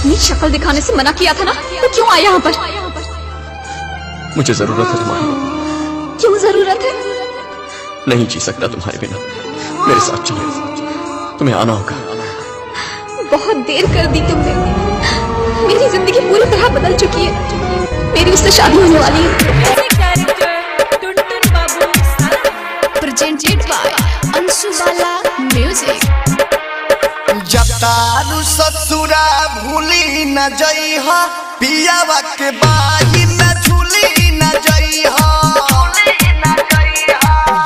अपनी शक्ल दिखाने से मना किया था ना, तो क्यों आया यहाँ पर? मुझे जरूरत है तुम्हारी। क्यों जरूरत है? नहीं जी सकता तुम्हारे बिना। मेरे साथ चलो, तुम्हें आना होगा। बहुत देर कर दी तुमने। मेरी जिंदगी पूरी तरह बदल चुकी है। मेरी उससे शादी होने वाली है। Presented by Anshubala music. जब तारू ससुरा भूली न जइहा, पियावा के बाही न झूली न जइहा।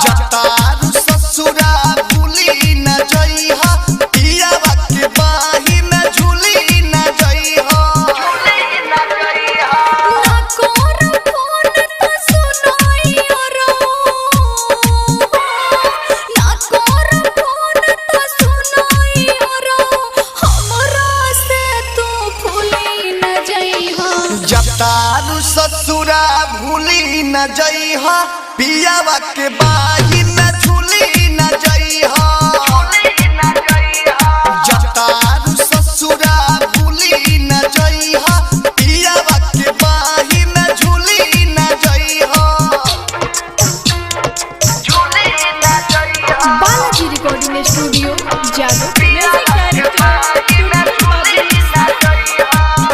जब तारू ससुरा भूली न जइहा, पियावा के बाही न झूली न जइहा। जब तारू ससुरा भूली न जइहा, पियावा के बाही न झूली न जइहा। जब तारू ससुरा भूली न जइहा, पियावा के बाही न झूली न जइहा। Balaji recording studio Jadav.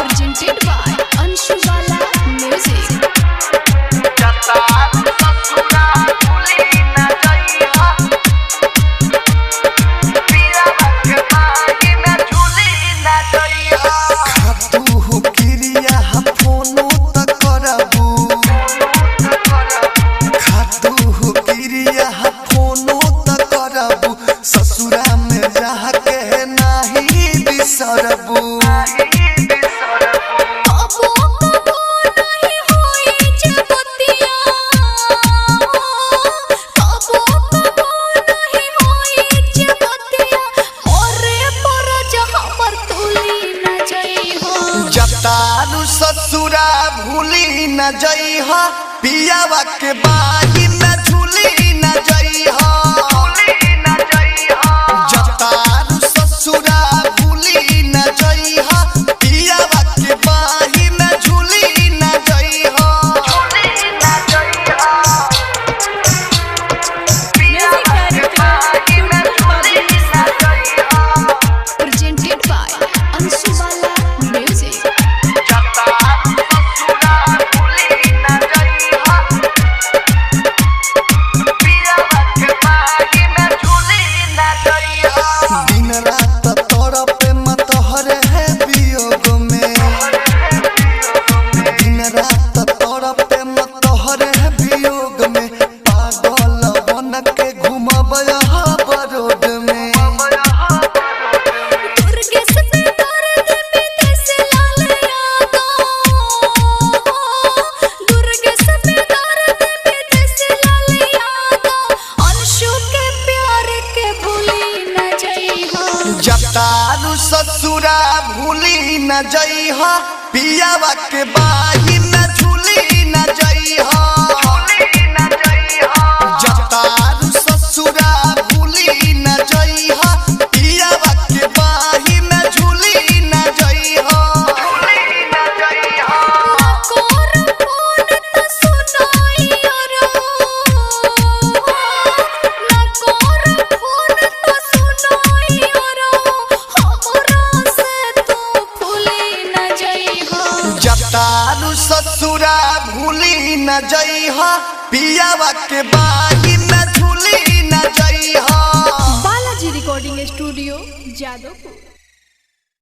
Presented by Anshubala music. ससुरा में रह के नहीं बिसरबू। जब तारू ससुरा भूली न जइहा, पियावा के बाही न झूली न जइहा। जब तारू ससुरा भूली न जइहा, पियावा के बाही न झूली न जइहा। Presented by Anshubala music. दिन रात तोरा पे मत हरे है वियोग में। दिन रात तोरा पे मत हरे है वियोग में। पागल बन के घूमब यहाँ बरोड में। जब तारू ससुरा भूली न जइहा, पियावा के बाही न झूली न जइहा। जब तारू ससुरा भूली न जइहा, पियावा के बाही न झूली न जइहा। जब तारू ससुरा भूली न जइहा, पियावा के बाही न झूली न जइहा। Balaji recording studio Jadavpur.